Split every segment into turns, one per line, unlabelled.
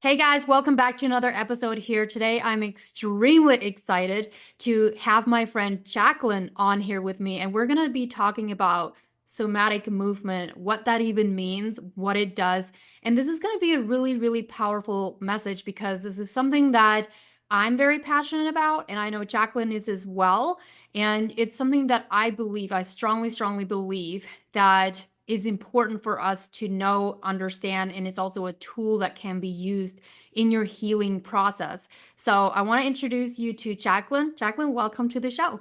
Hey guys, welcome back to another episode here today. I'm extremely excited to have my friend Jaclyn on here with me, and we're going to be talking about somatic movement, what that even means, what it does. And this is going to be a really, really powerful message because this is something that I'm very passionate about, and I know Jaclyn is as well. And it's something that I believe, I strongly, strongly believe that is important for us to know, understand, and it's also a tool that can be used in your healing process. So I want to introduce you to Jaclyn. Jaclyn, welcome to the show.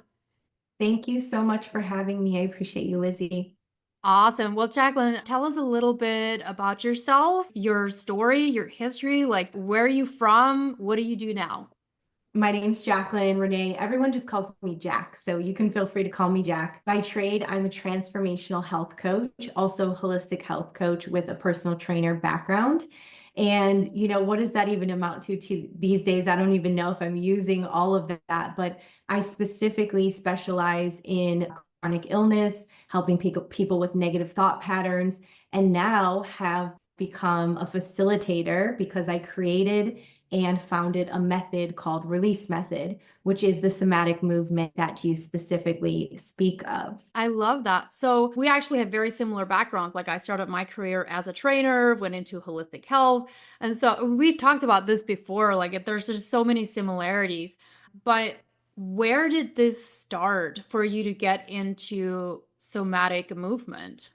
Thank you so much for having me. I appreciate you, Lizzie.
Awesome. Well, Jaclyn, tell us a little bit about yourself, your story, your history, like where are you from? What do you do now?
My name's Jaclyn Renee. Everyone just calls me Jack, so you can feel free to call me Jack. By trade, I'm a transformational health coach, also holistic health coach with a personal trainer background. And what does that even amount to these days? I don't even know if I'm using all of that, but I specifically specialize in chronic illness, helping people with negative thought patterns, and now have become a facilitator because I created and founded a method called Release Method, which is the somatic movement that you specifically speak of.
I love that. So we actually have very similar backgrounds. Like I started my career as a trainer, went into holistic health. And so we've talked about this before. Like there's just so many similarities. But where did this start for you to get into somatic movement?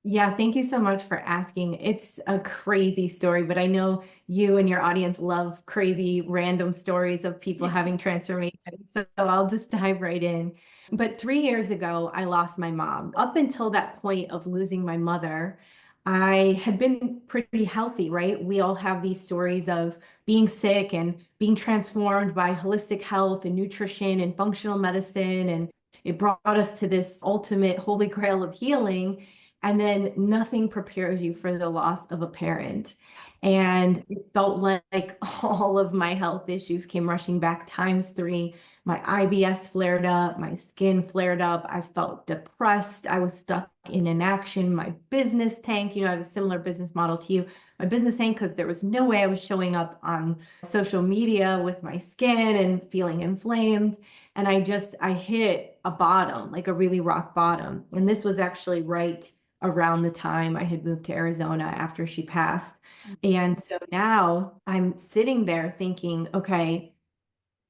Yeah, thank you so much for asking. It's a crazy story, but I know you and your audience love crazy random stories of people having
Yes.
transformation. So I'll just dive right in. But 3 years ago, I lost my mom. Up until that point of losing my mother, I had been pretty healthy, right? We all have these stories of being sick and being transformed by holistic health and nutrition and functional medicine. And it brought us to this ultimate holy grail of healing, and then nothing prepares you for the loss of a parent. And it felt like all of my health issues came rushing back times three. My IBS flared up, my skin flared up. I felt depressed. I was stuck in inaction. My business tanked. I have a similar business model to you. My business tanked because there was no way I was showing up on social media with my skin and feeling inflamed. And I hit a bottom, like a really rock bottom. And this was actually right around the time I had moved to Arizona after she passed. And so now I'm sitting there thinking, okay,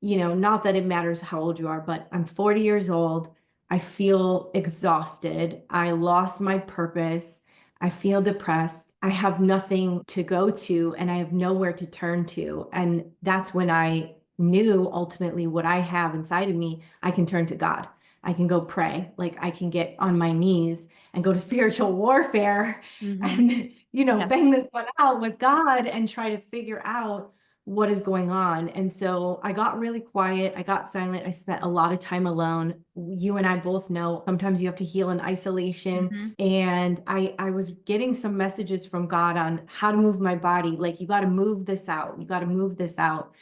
not that it matters how old you are, but I'm 40 years old. I feel exhausted. I lost my purpose. I feel depressed. I have nothing to go to and I have nowhere to turn to. And that's when I knew ultimately what I have inside of me, I can turn to God. I can go pray. Like I can get on my knees and go to spiritual warfare
Mm-hmm.
and,
Yeah.
bang this one out with God and try to figure out what is going on. And so I got really quiet. I got silent. I spent a lot of time alone. You and I both know sometimes you have to heal in isolation.
Mm-hmm.
And I was getting some messages from God on how to move my body. Like, you got to move this out. You got to move this out.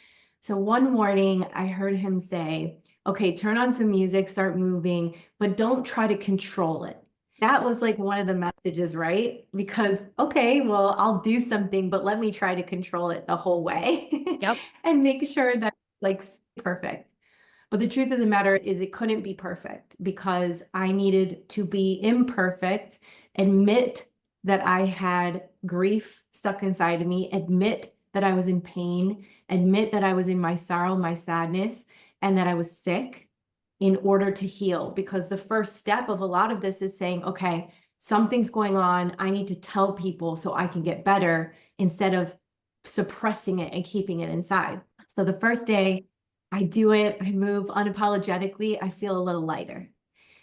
So one morning I heard him say, okay, turn on some music, start moving, but don't try to control it. That was like one of the messages, right? Because, okay, well, I'll do something, but let me try to control it the whole way
Yep.
and make sure that like perfect. But the truth of the matter is it couldn't be perfect because I needed to be imperfect, admit that I had grief stuck inside of me, admit that I was in pain, admit that I was in my sorrow, my sadness, and that I was sick in order to heal. Because the first step of a lot of this is saying, okay, something's going on. I need to tell people so I can get better instead of suppressing it and keeping it inside. So the first day I do it, I move unapologetically, I feel a little lighter.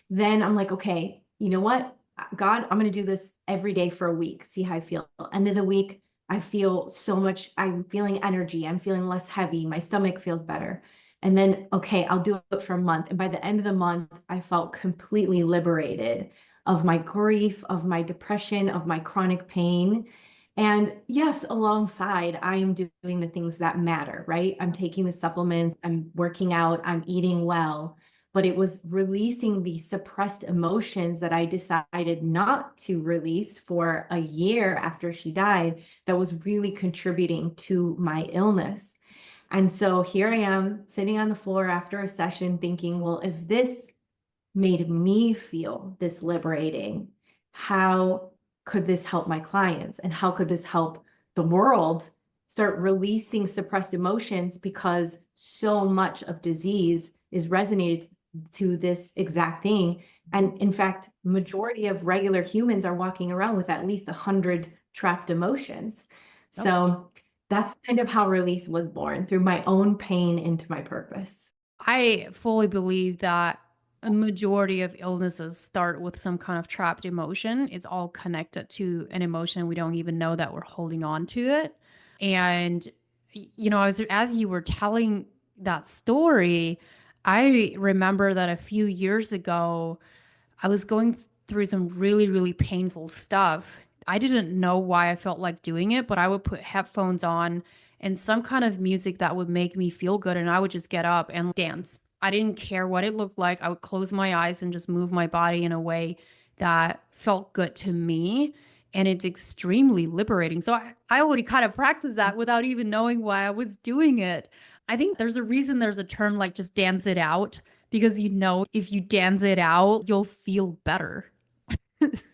Then I'm like, okay, you know what? God, I'm going to do this every day for a week, see how I feel. End of the week, I feel so much, I'm feeling energy, I'm feeling less heavy, my stomach feels better. And then, okay, I'll do it for a month. And by the end of the month, I felt completely liberated of my grief, of my depression, of my chronic pain. And yes, alongside, I am doing the things that matter, right? I'm taking the supplements, I'm working out, I'm eating well. but it was releasing the suppressed emotions that I decided not to release for a year after she died that was really contributing to my illness. And so here I am sitting on the floor after a session thinking, well, if this made me feel this liberating, how could this help my clients? And how could this help the world start releasing suppressed emotions, because so much of disease is resonated to this exact thing. And in fact, majority of regular humans are walking around with at least 100 trapped emotions.
Yep.
So that's kind of how release was born, through my own pain into my purpose.
I fully believe that a majority of illnesses start with some kind of trapped emotion. It's all connected to an emotion. We don't even know that we're holding on to it. And, as you were telling that story, I remember that a few years ago, I was going through some really, really painful stuff. I didn't know why I felt like doing it, but I would put headphones on and some kind of music that would make me feel good. And I would just get up and dance. I didn't care what it looked like. I would close my eyes and just move my body in a way that felt good to me. And it's extremely liberating. So I already kind of practiced that without even knowing why I was doing it. I think there's a reason there's a term like just dance it out, because if you dance it out, you'll feel better.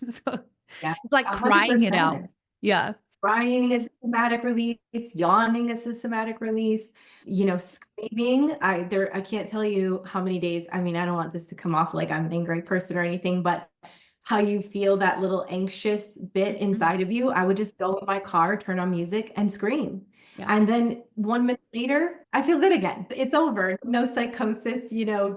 So
Yeah,
it's like crying it out.
100%.
Yeah.
Crying is a somatic release, yawning is a somatic release, screaming. I can't tell you how many days. I mean, I don't want this to come off like I'm an angry person or anything, but how you feel that little anxious bit
Mhm.
inside of you, I would just go in my car, turn on music, and scream.
Yeah.
And then 1 minute later, I feel good again. It's over. No psychosis,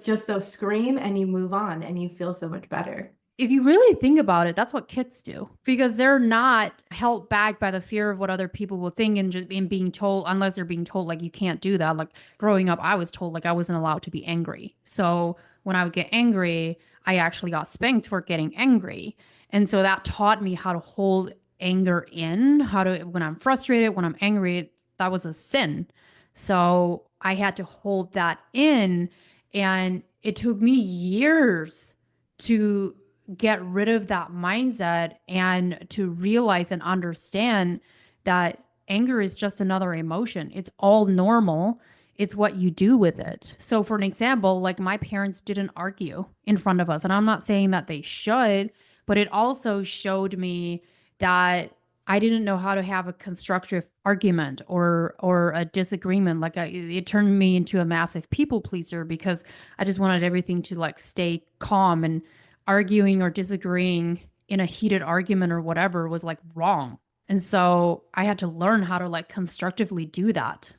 just those scream and you move on and you feel so much better.
If you really think about it, that's what kids do, because they're not held back by the fear of what other people will think, and just being told, unless they're being told like you can't do that. Like growing up, I was told like I wasn't allowed to be angry. So when I would get angry, I actually got spanked for getting angry. And so that taught me how to hold anger in, how to, when I'm frustrated, when I'm angry, that was a sin. So I had to hold that in. And it took me years to get rid of that mindset and to realize and understand that anger is just another emotion. It's all normal. It's what you do with it. So, for an example, like my parents didn't argue in front of us. And I'm not saying that they should, but it also showed me that I didn't know how to have a constructive argument or a disagreement. It turned me into a massive people pleaser, because I just wanted everything to like stay calm, and arguing or disagreeing in a heated argument or whatever was like wrong. And so I had to learn how to like constructively do that.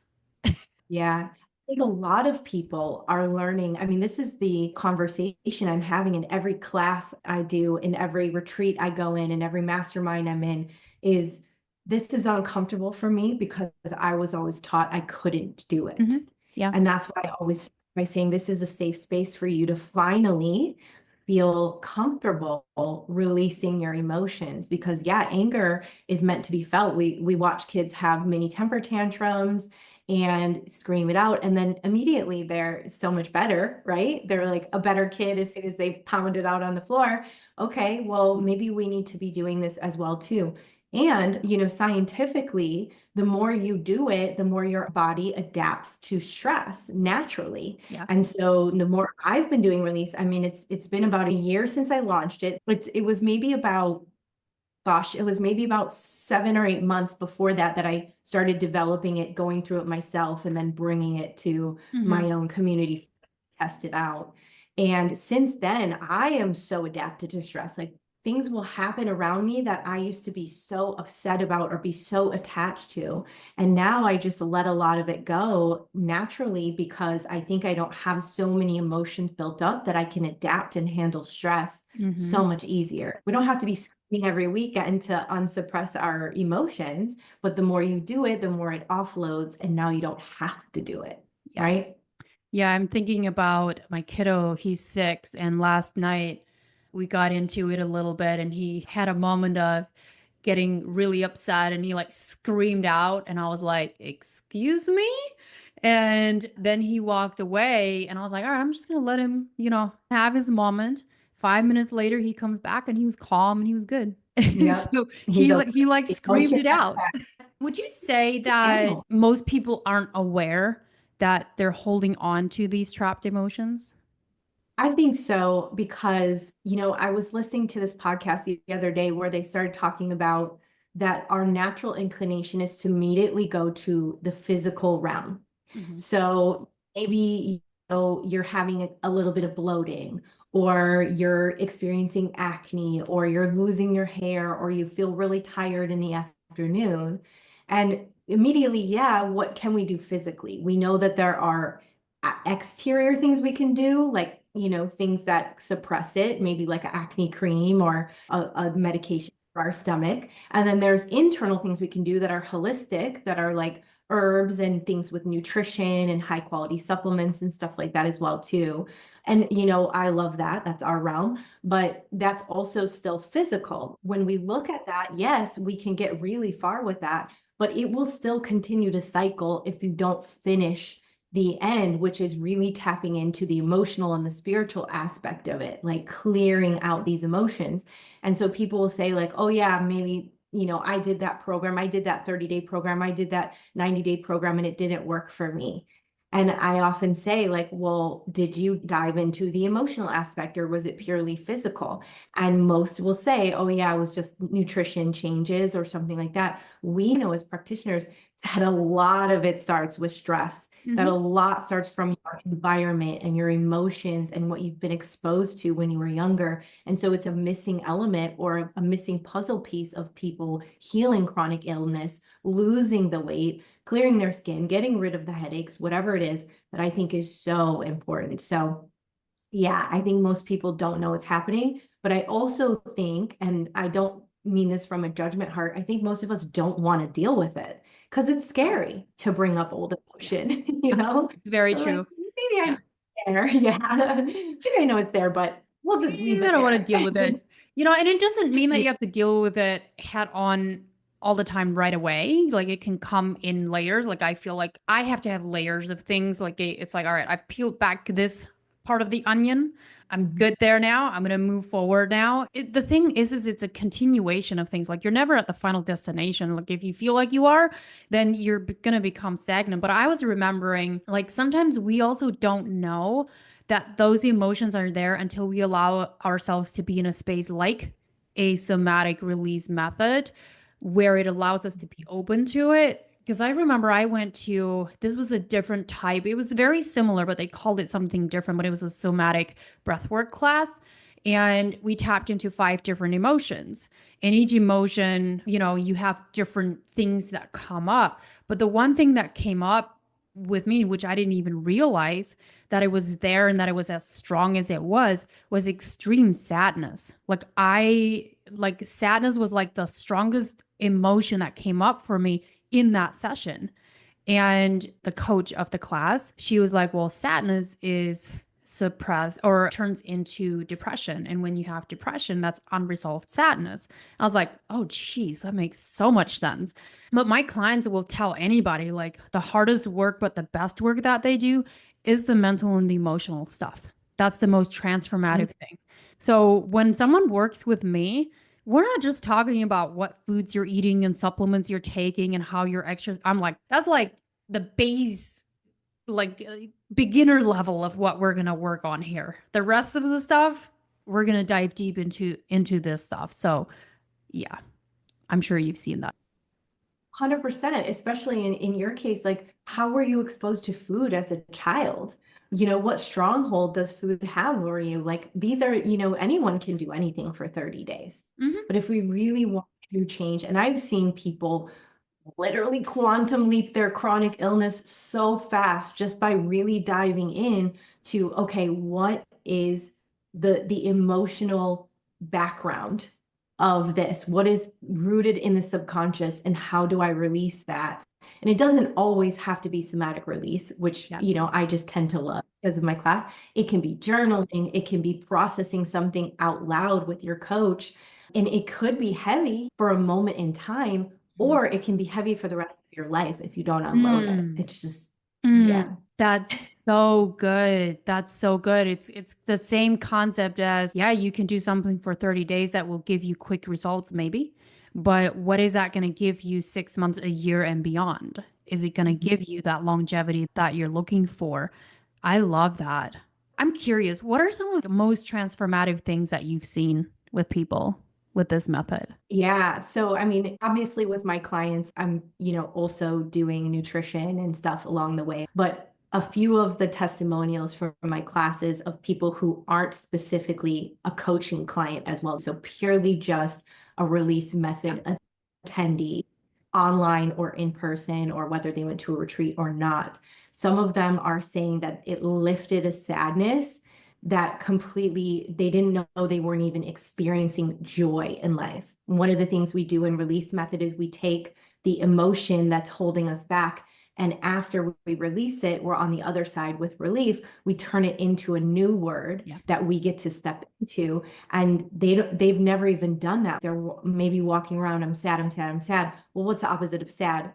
Yeah. I think a lot of people are learning. I mean, this is the conversation I'm having in every class I do, in every retreat I go in every mastermind I'm in, is this is uncomfortable for me because I was always taught I couldn't do it.
Yeah.
And that's why I always start by saying this is a safe space for you to finally feel comfortable releasing your emotions, because yeah, anger is meant to be felt. We watch kids have mini temper tantrums and scream it out, and then immediately they're so much better, right? They're like a better kid as soon as they pound it out on the floor. Okay, well, maybe we need to be doing this as well too. And scientifically, the more you do it, the more your body adapts to stress naturally.
Yeah.
And so the more I've been doing release, I mean, it's been about a year since I launched it. It was maybe about, gosh, it was maybe about 7 or 8 months before that I started developing it, going through it myself, and then bringing it to
Mm-hmm.
my own community, test it out. And since then, I am so adapted to stress. Like, things will happen around me that I used to be so upset about or be so attached to. And now I just let a lot of it go naturally, because I think I don't have so many emotions built up that I can adapt and handle stress
Mm-hmm.
so much easier. We don't have to be screaming every weekend to unsuppress our emotions, but the more you do it, the more it offloads, and now you don't have to do it,
Yeah.
right?
Yeah. I'm thinking about my kiddo. He's 6. And last night we got into it a little bit, and he had a moment of getting really upset and he like screamed out and I was like, "Excuse me?" And then he walked away and I was like, "All right, I'm just going to let him, have his moment." 5 minutes later he comes back and he was calm and he was good.
Yep.
So
He's okay.
he like
The
screamed
emotion
it out. Would you say that
handle.
most people aren't aware that they're holding on to these trapped emotions?
I think so because, I was listening to this podcast the other day where they started talking about that our natural inclination is to immediately go to the physical realm.
Mhm.
So maybe you're having a little bit of bloating, or you're experiencing acne, or you're losing your hair, or you feel really tired in the afternoon. And immediately, yeah, what can we do physically? We know that there are exterior things we can do, like, things that suppress it, maybe like an acne cream or a medication for our stomach. And then there's internal things we can do that are holistic, that are like herbs and things with nutrition and high quality supplements and stuff like that as well too. And I love that. That's our realm, but that's also still physical. When we look at that, yes, we can get really far with that, but it will still continue to cycle if you don't finish the end, which is really tapping into the emotional and the spiritual aspect of it, like clearing out these emotions. And so people will say, like, oh yeah, maybe, I did that program, I did that 30-day program, I did that 90-day program, and it didn't work for me. And I often say, like, well, did you dive into the emotional aspect, or was it purely physical? And most will say, oh yeah, it was just nutrition changes or something like that. We know as practitioners that a lot of it starts with stress, that a
Mhm.
lot starts from your environment and your emotions and what you've been exposed to when you were younger. And so it's a missing element or a missing puzzle piece of people healing chronic illness, losing the weight, clearing their skin, getting rid of the headaches, whatever it is, that I think is so important. So yeah, I think most people don't know what's happening, but I also think, and I don't mean this from a judgment heart, I think most of us don't want to deal with it because it's scary to bring up old
Yeah.
emotion, you know?
Very
We're like,
true.
maybe I know
Yeah.
it's there. Yeah. Maybe I know it's there, but we'll just leave
I
it
don't want to
there.
deal with it. And it doesn't mean that
Yeah.
you have to deal with it head on all the time right away. Like it can come in layers. Like I feel like I have to have layers of things. Like it's like, all right, I've peeled back this part of the onion. I'm good there now. I'm gonna move forward now. The thing is it's a continuation of things. Like you're never at the final destination. Like if you feel like you are, then you're gonna become stagnant. But I was remembering, like sometimes we also don't know that those emotions are there until we allow ourselves to be in a space like a somatic release method where it allows us to be open to it. Because I remember I went to, this was a different type. It was very similar, but they called it something different, but it was a somatic breathwork class. And we tapped into 5 different emotions. And each emotion, you have different things that come up. But the one thing that came up with me, which I didn't even realize that it was there and that it was as strong as it was extreme sadness. Like sadness was like the strongest emotion that came up for me in that session. And the coach of the class, she was like, well, sadness is suppressed or turns into depression. And when you have depression, that's unresolved sadness. I was like, oh, geez, that makes so much sense. But my clients will tell anybody like the hardest work, but the best work that they do is the mental and the emotional stuff. That's the most transformative thing. So when someone works with me, we're not just talking about what foods you're eating and supplements you're taking and how you're exercising. I'm like, that's like the base, like beginner level of what we're gonna work on here. The rest of the stuff, we're gonna dive deep into this stuff. So yeah, I'm sure you've seen that.
100%, especially in your case, like how were you exposed to food as a child? What stronghold does food have over you? Like these are, anyone can do anything for 30 days.
Hmm.
But if we really want to change, and I've seen people literally quantum leap their chronic illness so fast just by really diving in to, okay, what is the emotional background of this? What is rooted in the subconscious, and how do I release that? And it doesn't always have to be somatic release, which,
Yeah.
I just tend to love because of my class. It can be journaling, it can be processing something out loud with your coach. And it could be heavy for a moment in time,
Mm.
or it can be heavy for the rest of your life if you don't unload it.
Mm.
It's just,
Mm,
yeah.
that's so good. That's so good. It's the same concept as, yeah, you can do something for 30 days that will give you quick results, maybe. But what is that going to give you 6 months, a year, and beyond? Is it going to give you that longevity that you're looking for? I love that. I'm curious, what are some of the most transformative things that you've seen with people with this method?
Yeah. So, I mean, obviously with my clients, I'm, also doing nutrition and stuff along the way. But a few of the testimonials from my classes of people who aren't specifically a coaching client as well. So purely just a release
Yeah.
method attendee, online or in person, or whether they went to a retreat or not. Some of them are saying that it lifted a sadness that completely they didn't know they weren't even experiencing joy in life. One of the things we do in release method is we take the emotion that's holding us back, and after we release it, we're on the other side with relief. We turn it into a new word
Yeah.
that we get to step into, and they've never even done that. They're maybe walking around, I'm sad, I'm sad, I'm sad. Well, what's the opposite of sad?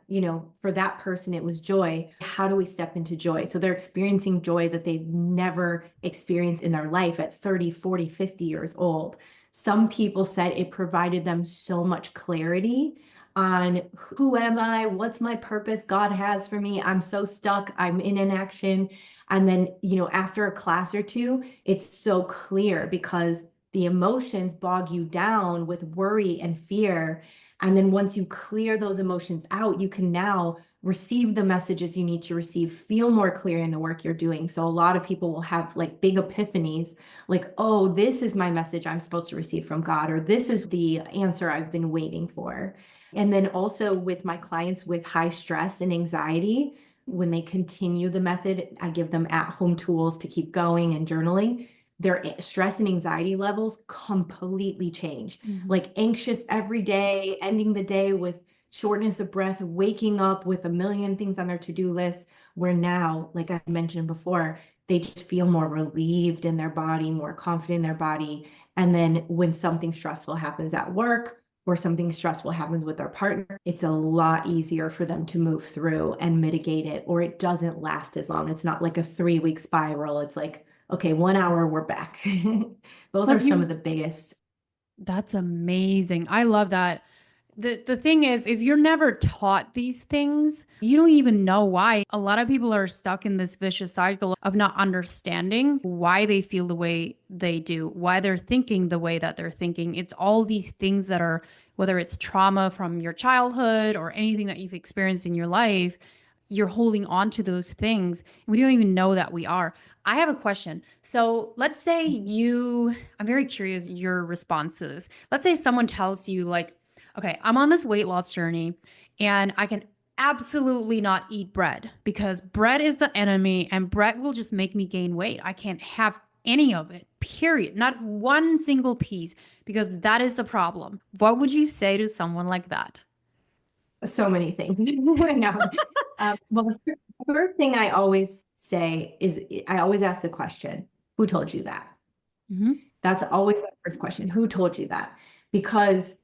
For that person it was joy. How do we step into joy? So they're experiencing joy that they've never experienced in their life at 30, 40, 50 years old. Some people said it provided them so much clarity on who am I, what's my purpose God has for me. I'm so stuck, I'm in inaction. And then, after a class or two, it's so clear because the emotions bog you down with worry and fear. And then once you clear those emotions out, you can now receive the messages you need to receive, feel more clear in the work you're doing. So a lot of people will have like big epiphanies, like, oh, this is my message I'm supposed to receive from God, or this is the answer I've been waiting for. And then also with my clients with high stress and anxiety, when they continue the method, I give them at-home tools to keep going and journaling. Their stress and anxiety levels completely change.
Mhm.
Like anxious every day, ending the day with shortness of breath, waking up with a million things on their to-do list, where now, like I mentioned before, they just feel more relieved in their body, more confident in their body. And then when something stressful happens at work or something stressful happens with their partner, it's a lot easier for them to move through and mitigate it, or it doesn't last as long. It's not like a 3-week spiral. It's like, okay, 1 hour, we're back. Those are
But
some
you
of the biggest.
That's amazing. I love that. The thing is, if you're never taught these things, you don't even know why. A lot of people are stuck in this vicious cycle of not understanding why they feel the way they do, why they're thinking the way that they're thinking. It's all these things that are, whether it's trauma from your childhood or anything that you've experienced in your life, you're holding on to those things. And we don't even know that we are. I have a question. So let's say I'm very curious your response to this. Let's say someone tells you, like, okay, I'm on this weight loss journey and I can absolutely not eat bread because bread is the enemy and bread will just make me gain weight. I can't have any of it, period. Not one single piece because that is the problem. What would you say to someone like that?
So many things. No. Well, the first thing I always say is I always ask the question, who told you that?
Mhm.
That's always the first question. Who told you that? Because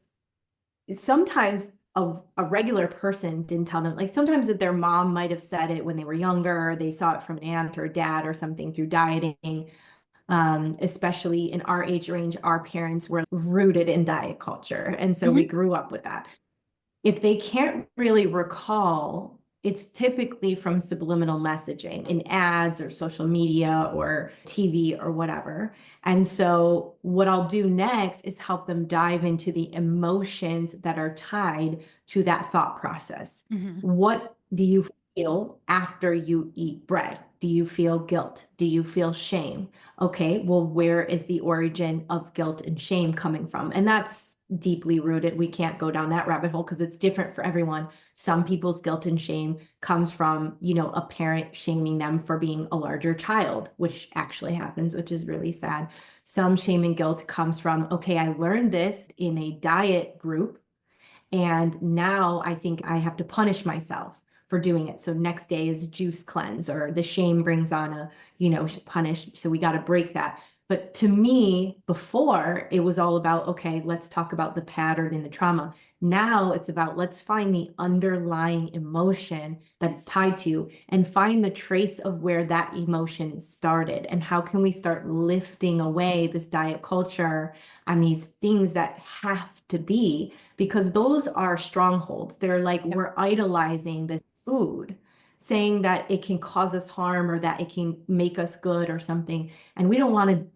sometimes a regular person didn't tell them. Like sometimes that their mom might have said it when they were younger, or they saw it from an aunt or dad or something through dieting. Especially in our age range, our parents were rooted in diet culture. And so we
Mhm.
grew up with that. If they can't really recall, it's typically from subliminal messaging in ads or social media or TV or whatever. And so, what I'll do next is help them dive into the emotions that are tied to that thought process.
Mhm.
What do you feel after you eat bread? Do you feel guilt? Do you feel shame? Okay, well, where is the origin of guilt and shame coming from? And that's deeply rooted. We can't go down that rabbit hole because it's different for everyone. Some people's guilt and shame comes from, a parent shaming them for being a larger child, which actually happens, which is really sad. Some shame and guilt comes from, okay, I learned this in a diet group, and now I think I have to punish myself for doing it. So next day is juice cleanse, or the shame brings on a, punish. So we got to break that. But to me, before it was all about, okay, let's talk about the pattern and the trauma. Now it's about let's find the underlying emotion that it's tied to and find the trace of where that emotion started. And how can we start lifting away this diet culture and these things that have to be, because those are strongholds. They're like
Yep.
we're idolizing the food, saying that it can cause us harm or that it can make us good or something. And we don't want to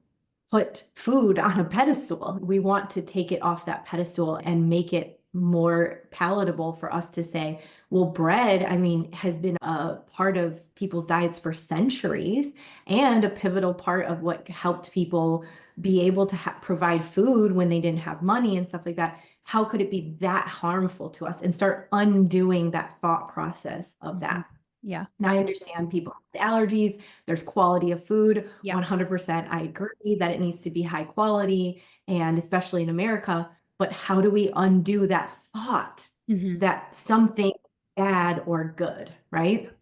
put food on a pedestal. We want to take it off that pedestal and make it more palatable for us to say, well, bread, I mean, has been a part of people's diets for centuries and a pivotal part of what helped people be able to provide food when they didn't have money and stuff like that. How could it be that harmful to us? And start undoing that thought process of
Mhm.
that.
Yeah.
Now I understand people have allergies, there's quality of food,
Yeah.
100%. I agree that it needs to be high quality, and especially in America, but how do we undo that thought
Mhm.
that something bad or good, right?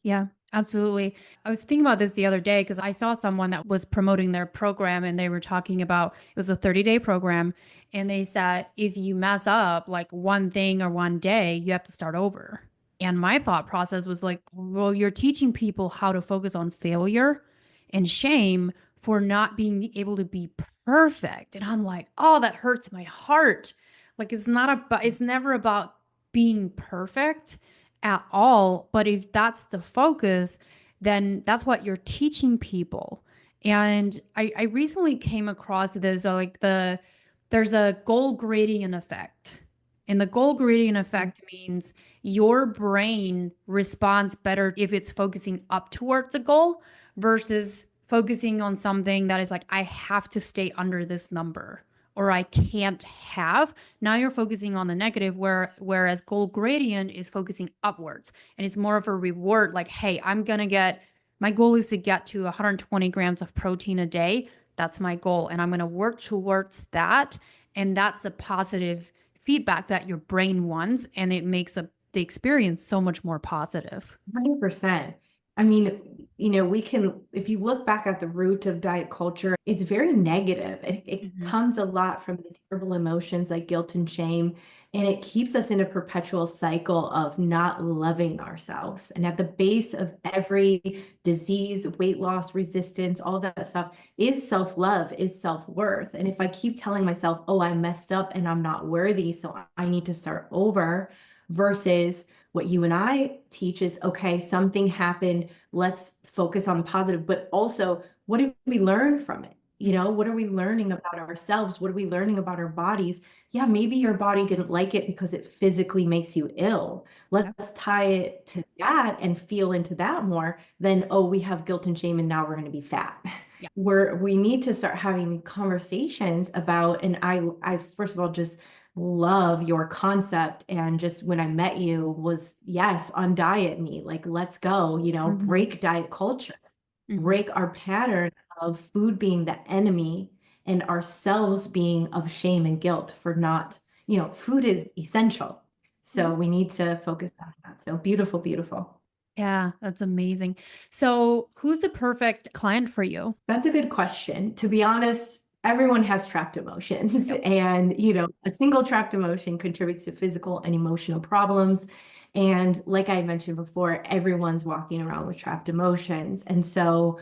Yeah, absolutely. I was thinking about this the other day because I saw someone that was promoting their program and they were talking about it was a 30-day program. And they said, if you mess up like one thing or one day, you have to start over. And my thought process was like, well, you're teaching people how to focus on failure and shame for not being able to be perfect. And I'm like, oh, that hurts my heart. Like it's never about being perfect at all. But if that's the focus, then that's what you're teaching people. And I recently came across this there's a goal gradient effect. And the goal gradient effect means your brain responds better if it's focusing up towards a goal versus focusing on something that is like, I have to stay under this number or I can't have. Now you're focusing on the negative, whereas goal gradient is focusing upwards and it's more of a reward. Like, hey, my goal is to get to 120 grams of protein a day. That's my goal. And I'm going to work towards that. And that's a positive feedback that your brain wants. And it makes the experience so much more positive.
100%. I mean, we can, if you look back at the root of diet culture, it's very negative. It
Mhm.
comes a lot from the terrible emotions like guilt and shame, and it keeps us in a perpetual cycle of not loving ourselves. And at the base of every disease, weight loss, resistance, all that stuff is self-love, is self-worth. And if I keep telling myself, oh, I messed up and I'm not worthy, so I need to start over, versus what you and I teach is, okay, something happened. Let's focus on the positive, but also what did we learn from it? What are we learning about ourselves? What are we learning about our bodies? Yeah, maybe your body didn't like it because it physically makes you ill.
Yeah.
Let's tie it to that and feel into that more than, oh, we have guilt and shame and now we're going to be fat.
Yeah.
We need to start having conversations about, and I first of all just love your concept, and just when I met you was, yes, undiet me, like let's go,
Hmm.
break diet culture,
Hmm.
break our pattern of food being the enemy and ourselves being of shame and guilt for not, food is essential.
Yeah.
So we need to focus on that. So beautiful, beautiful.
Yeah, that's amazing. So, who's the perfect client for you?
That's a good question. To be honest, everyone has trapped emotions,
Yep.
and a single trapped emotion contributes to physical and emotional problems. And like I mentioned before, everyone's walking around with trapped emotions. And so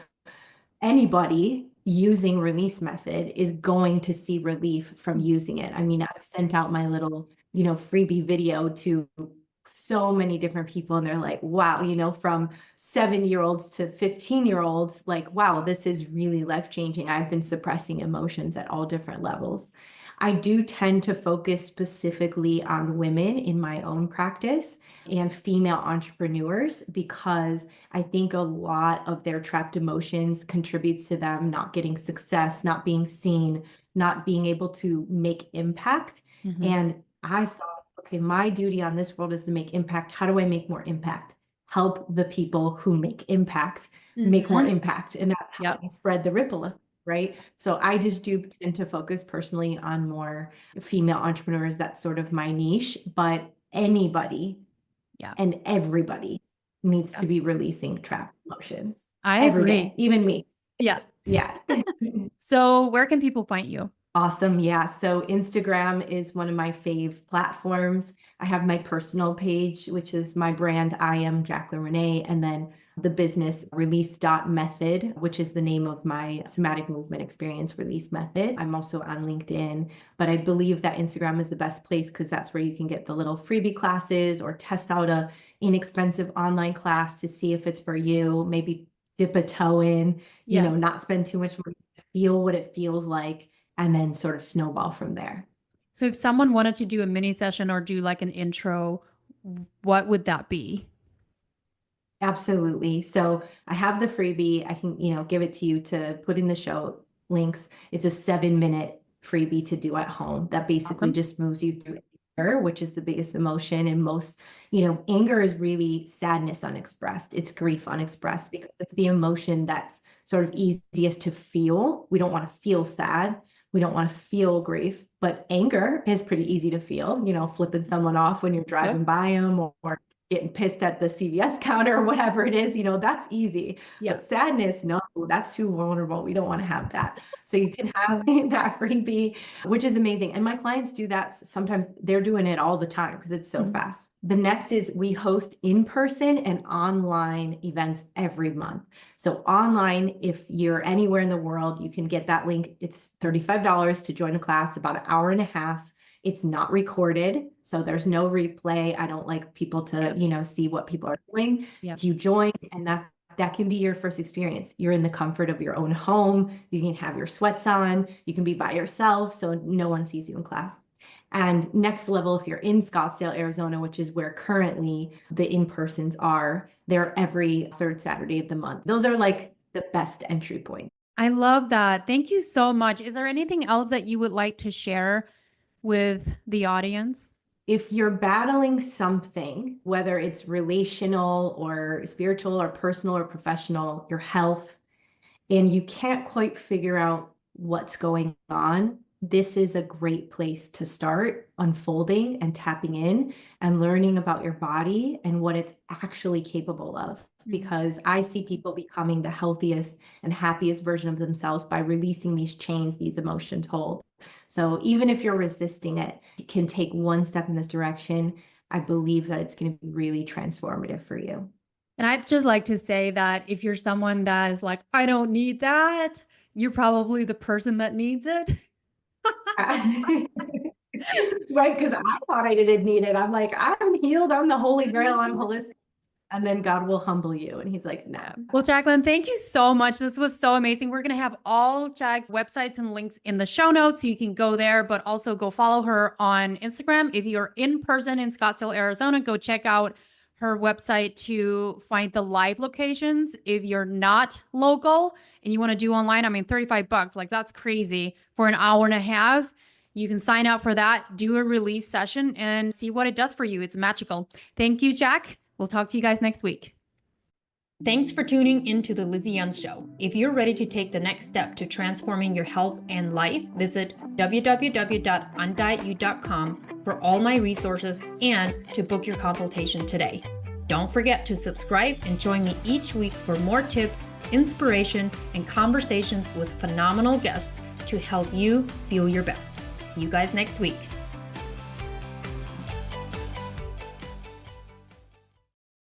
anybody using release method is going to see relief from using it. I mean, I've sent out my little, freebie video to so many different people, and they're like, wow, from 7-year-olds to 15-year-olds, like, wow, this is really life changing. I've been suppressing emotions at all different levels. I do tend to focus specifically on women in my own practice and female entrepreneurs, because I think a lot of their trapped emotions contributes to them not getting success, not being seen, not being able to make impact.
Hmm.
And I thought, okay, my duty on this world is to make impact. How do I make more impact? Help the people who make impact make more
Hmm.
impact. And that's how
Yep.
I spread the ripple effect, right? So I just do tend to focus personally on more female entrepreneurs. That's sort of my niche, but anybody
Yeah.
and everybody needs
Yeah.
to be releasing trapped emotions
I
every day,
agree.
even me.
Yeah.
Yeah.
So where can people find you?
Awesome. Yeah. So Instagram is one of my fave platforms. I have my personal page, which is my brand. I am Jaclyn Renee. And then the business release.method, which is the name of my somatic movement experience release method. I'm also on LinkedIn, but I believe that Instagram is the best place because that's where you can get the little freebie classes or test out a inexpensive online class to see if it's for you. Maybe dip a toe in,
Yeah.
not spend too much money, feel what it feels like and then sort of snowball from there.
So if someone wanted to do a mini session or do like an intro, what would that be?
Absolutely. So I have the freebie. I can, give it to you to put in the show links. It's a 7-minute freebie to do at home that basically
Awesome.
just moves you through anger, which is the biggest emotion. And most, anger is really sadness unexpressed. It's grief unexpressed because it's the emotion that's sort of easiest to feel. We don't want to feel sad. We don't want to feel grief, but anger is pretty easy to feel, flipping someone off when you're driving by them or getting pissed at the CVS counter or whatever it is, that's easy.
Yeah.
But sadness, no, that's too vulnerable. We don't want to have that. So you can have that freebie, which is amazing. And my clients do that. Sometimes they're doing it all the time because it's so fast. The next is we host in-person and online events every month. So online, if you're anywhere in the world, you can get that link. It's $35 to join a class, about an hour and a half. It's not recorded, so there's no replay. I don't like people to, see what people are doing.
Yeah.
You join, and that can be your first experience. You're in the comfort of your own home. You can have your sweats on. You can be by yourself, so no one sees you in class. And next level, if you're in Scottsdale, Arizona, which is where currently the in-persons are, they're every third Saturday of the month. Those are like the best entry point.
I love that. Thank you so much. Is there anything else that you would like to share with the audience?
If you're battling something, whether it's relational or spiritual or personal or professional, your health, and you can't quite figure out what's going on, this is a great place to start unfolding and tapping in and learning about your body and what it's actually capable of. Because I see people becoming the healthiest and happiest version of themselves by releasing these chains these emotions hold. So even if you're resisting it, you can take one step in this direction. I believe that it's going to be really transformative for you.
And I'd just like to say that if you're someone that is like, I don't need that, you're probably the person that needs it.
Right, because I thought I didn't need it. I'm like, I'm healed. I'm the holy grail. I'm holistic. And then God will humble you. And he's like, no.
Well, Jaclyn, thank you so much. This was so amazing. We're going to have all Jack's websites and links in the show notes so you can go there, but also go follow her on Instagram. If you're in person in Scottsdale, Arizona, go check out her website to find the live locations. If you're not local and you want to do online, I mean, $35, like that's crazy for an hour and a half. You can sign up for that, do a release session and see what it does for you. It's magical. Thank you, Jack. We'll talk to you guys next week. Thanks for tuning into the Lizzie Ens Show. If you're ready to take the next step to transforming your health and life, visit www.undietyou.com for all my resources and to book your consultation today. Don't forget to subscribe and join me each week for more tips, inspiration, and conversations with phenomenal guests to help you feel your best. See you guys next week.